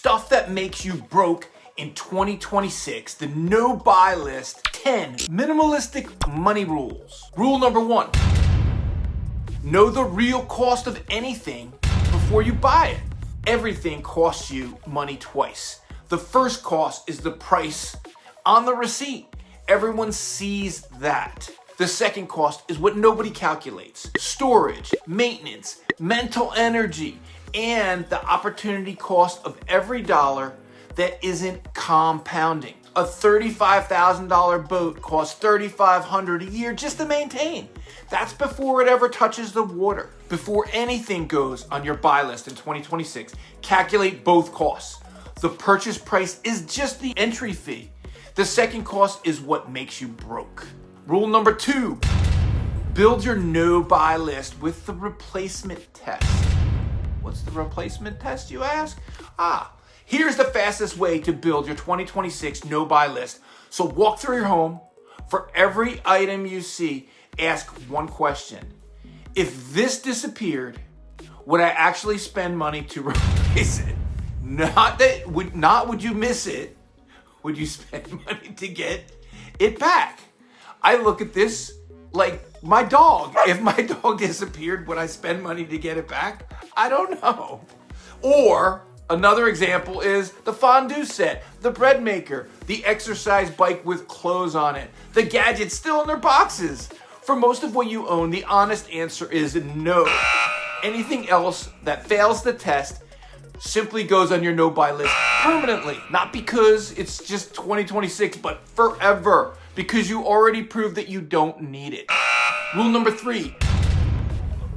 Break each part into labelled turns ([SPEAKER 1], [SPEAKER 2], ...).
[SPEAKER 1] stuff that makes you broke in 2026, the no buy list 10 minimalistic money rules. Rule number 1, know the real cost of anything before you buy it. Everything costs you money twice. The first cost is the price on the receipt. Everyone sees that. The second cost is what nobody calculates: storage, maintenance, mental energy, and the opportunity cost of every dollar that isn't compounding. A $35,000 boat costs $3,500 a year just to maintain. That's before it ever touches the water. Before anything goes on your buy list in 2026, calculate both costs. The purchase price is just the entry fee. The second cost is what makes you broke. Rule number 2, build your no buy list with the replacement test. What's the replacement test, you ask? Here's the fastest way to build your 2026 no buy list. So walk through your home. For every item you see, ask one question. If this disappeared, would I actually spend money to replace it? Not would you miss it, would you spend money to get it back? I look at this like my dog. If my dog disappeared, would I spend money to get it back? I don't know. Or another example is the fondue set, the bread maker, the exercise bike with clothes on it, the gadgets still in their boxes. For most of what you own, the honest answer is no. Anything else that fails the test simply goes on your no buy list permanently. Not because it's just 2026, but forever. Because you already proved that you don't need it. Rule number 3,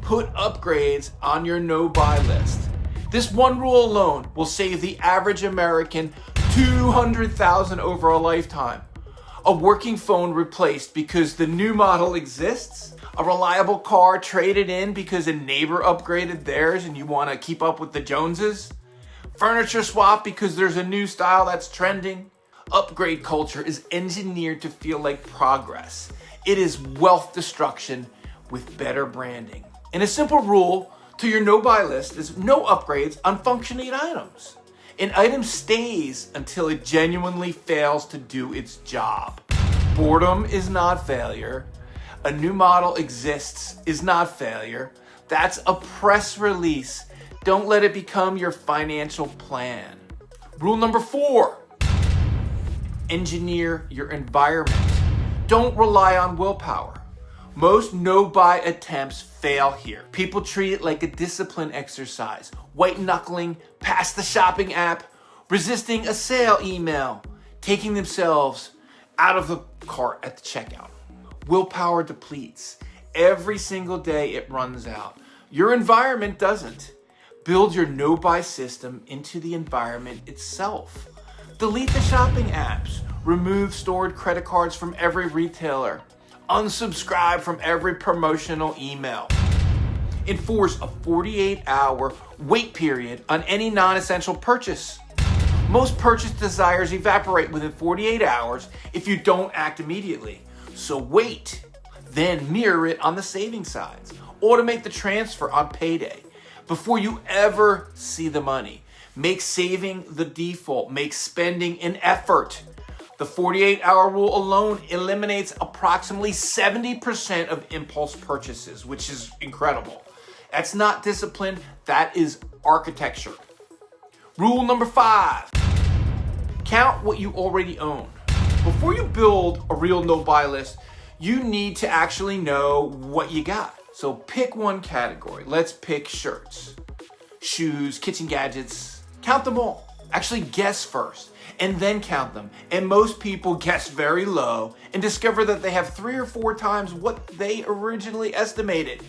[SPEAKER 1] put upgrades on your no buy list. This one rule alone will save the average American $200,000 over a lifetime. A working phone replaced because the new model exists. A reliable car traded in because a neighbor upgraded theirs and you want to keep up with the Joneses. Furniture swap because there's a new style that's trending. Upgrade culture is engineered to feel like progress. It is wealth destruction with better branding. And a simple rule to your no buy list is no upgrades on functioning items. An item stays until it genuinely fails to do its job. Boredom is not failure. A new model exists is not failure. That's a press release. Don't let it become your financial plan. Rule number 4, engineer your environment. Don't rely on willpower. Most no-buy attempts fail here. People treat it like a discipline exercise. White knuckling past the shopping app, resisting a sale email, taking themselves out of the cart at the checkout. Willpower depletes. Every single day it runs out. Your environment doesn't. Build your no-buy system into the environment itself. Delete the shopping apps. Remove stored credit cards from every retailer. Unsubscribe from every promotional email. Enforce a 48-hour wait period on any non-essential purchase. Most purchase desires evaporate within 48 hours if you don't act immediately. So wait, then mirror it on the saving sides. Automate the transfer on payday before you ever see the money. Make saving the default. Make spending an effort. The 48-hour rule alone eliminates approximately 70% of impulse purchases, which is incredible. That's not discipline, that is architecture. Rule number 5, count what you already own. Before you build a real no-buy list, you need to actually know what you got. So pick one category. Let's pick shirts, shoes, kitchen gadgets. Count them all. Actually guess first and then count them. And most people guess very low and discover that they have 3 or 4 times what they originally estimated.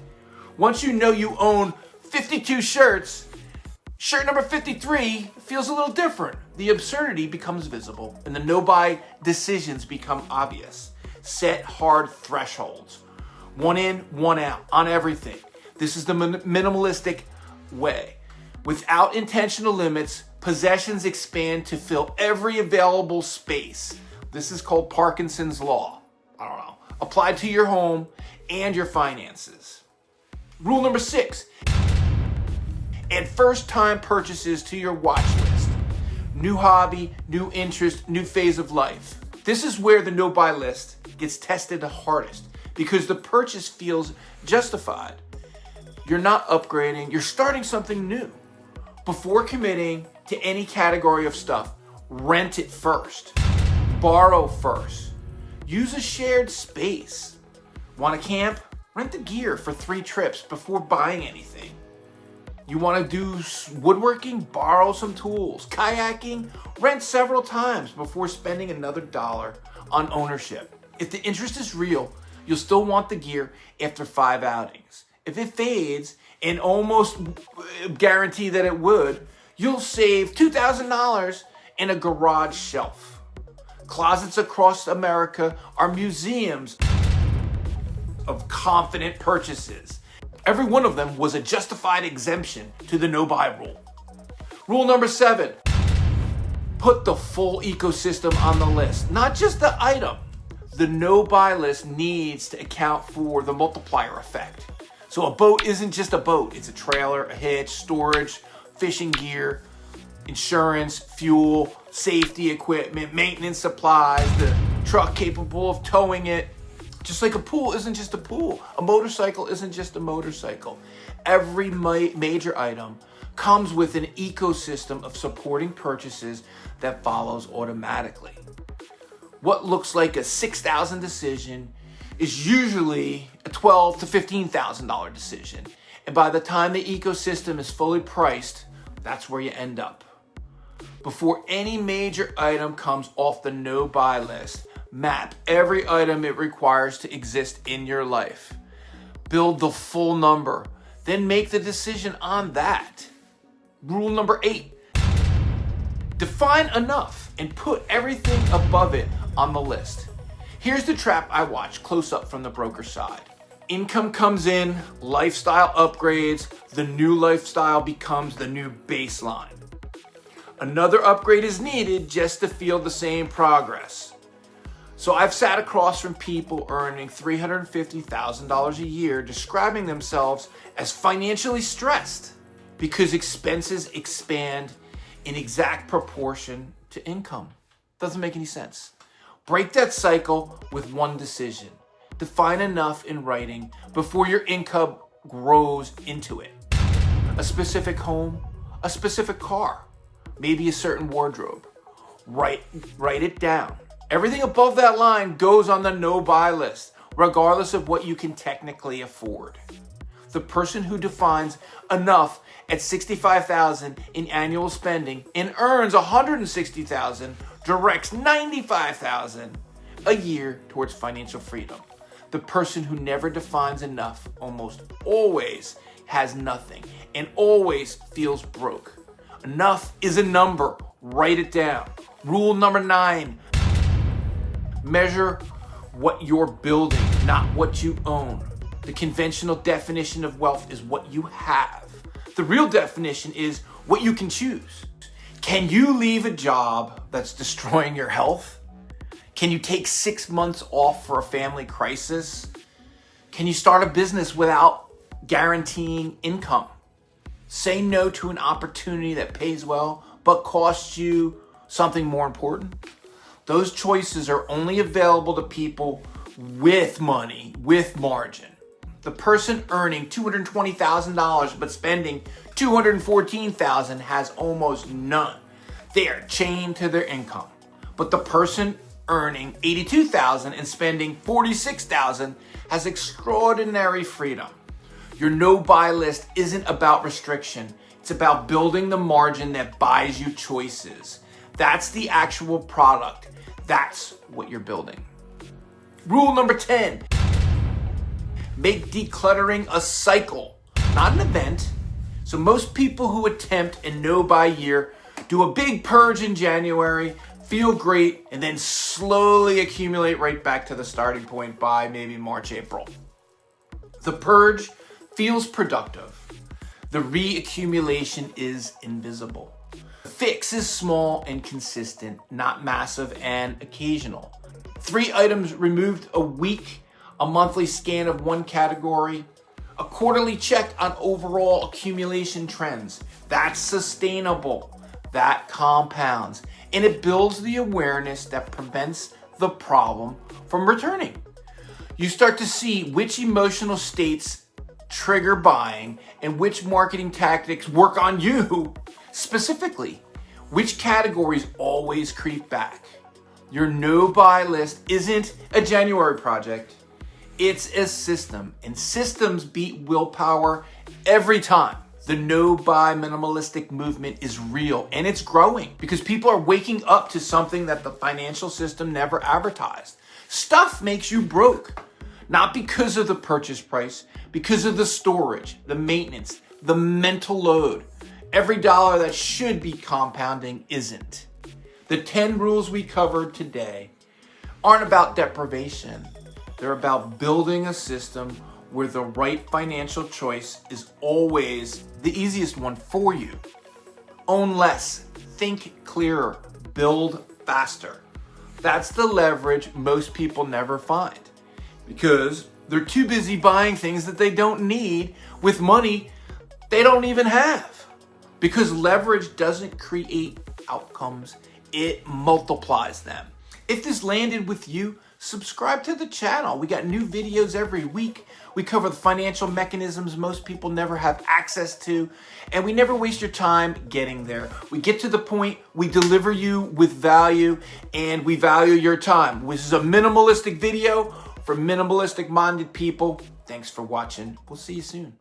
[SPEAKER 1] Once you know you own 52 shirts, shirt number 53 feels a little different. The absurdity becomes visible and the no-buy decisions become obvious. Set hard thresholds. 1 in, 1 out on everything. This is the minimalistic way. Without intentional limits, possessions expand to fill every available space. This is called Parkinson's Law. I don't know. Applied to your home and your finances. Rule number 6, add first-time purchases to your watch list. new hobby, new interest, new phase of life. This is where the no-buy list gets tested the hardest because the purchase feels justified. You're not upgrading, you're starting something new. Before committing to any category of stuff, rent it first, borrow first, use a shared space. Want to camp? Rent the gear for 3 trips before buying anything. You want to do woodworking? Borrow some tools. Kayaking? Rent several times before spending another dollar on ownership. If the interest is real, you'll still want the gear after 5 outings. If it fades, and almost guarantee that it would, you'll save $2,000 in a garage shelf. Closets across America are museums of confident purchases. Every one of them was a justified exemption to the no-buy rule. Rule number 7, put the full ecosystem on the list, not just the item. The no-buy list needs to account for the multiplier effect. So a boat isn't just a boat, it's a trailer, a hitch, storage, fishing gear, insurance, fuel, safety equipment, maintenance supplies, the truck capable of towing it. Just like a pool isn't just a pool, a motorcycle isn't just a motorcycle. Every major item comes with an ecosystem of supporting purchases that follows automatically. What looks like a $6,000 decision is usually a $12,000 to $15,000 decision. And by the time the ecosystem is fully priced, that's where you end up. Before any major item comes off the no-buy list, map every item it requires to exist in your life. Build the full number, then make the decision on that. Rule number 8, define enough and put everything above it on the list. Here's the trap I watch close up from the broker side. Income comes in, lifestyle upgrades, the new lifestyle becomes the new baseline. Another upgrade is needed just to feel the same progress. So I've sat across from people earning $350,000 a year describing themselves as financially stressed because expenses expand in exact proportion to income. Doesn't make any sense. Break that cycle with one decision. Define enough in writing before your income grows into it. A specific home, a specific car, maybe a certain wardrobe. Write it down. Everything above that line goes on the no-buy list, regardless of what you can technically afford. The person who defines enough at $65,000 in annual spending and earns $160,000 directs $95,000 a year towards financial freedom. The person who never defines enough almost always has nothing and always feels broke. Enough is a number. Write it down. Rule number 9. Measure what you're building, not what you own. The conventional definition of wealth is what you have. The real definition is what you can choose. Can you leave a job that's destroying your health? Can you take 6 months off for a family crisis? Can you start a business without guaranteeing income? Say no to an opportunity that pays well but costs you something more important. Those choices are only available to people with money, with margin. The person earning $220,000 but spending $214,000 has almost none. They are chained to their income. But the person earning $82,000 and spending $46,000 has extraordinary freedom. Your no-buy list isn't about restriction. It's about building the margin that buys you choices. That's the actual product. That's what you're building. Rule number 10. Make decluttering a cycle, not an event. So most people who attempt a no-buy year do a big purge in January, feel great, and then slowly accumulate right back to the starting point by maybe March, April. The purge feels productive. The reaccumulation is invisible. The fix is small and consistent, not massive and occasional. 3 items removed a week, a monthly scan of one category, a quarterly check on overall accumulation trends. That's sustainable. that compounds, and it builds the awareness that prevents the problem from returning. You start to see which emotional states trigger buying and which marketing tactics work on you specifically. Which categories always creep back. Your no-buy list isn't a January project. It's a system, and systems beat willpower every time. The no-buy minimalistic movement is real, and it's growing because people are waking up to something that the financial system never advertised. Stuff makes you broke, not because of the purchase price, because of the storage, the maintenance, the mental load. Every dollar that should be compounding isn't. The 10 rules we covered today aren't about deprivation. They're about building a system where the right financial choice is always the easiest one for you. Own less, think clearer, build faster. That's the leverage most people never find because they're too busy buying things that they don't need with money they don't even have. Because leverage doesn't create outcomes, it multiplies them. If this landed with you, subscribe to the channel. We got new videos every week. We cover the financial mechanisms most people never have access to, and we never waste your time getting there. We get to the point, we deliver you with value, and we value your time. This is a minimalistic video for minimalistic-minded people. Thanks for watching. We'll see you soon.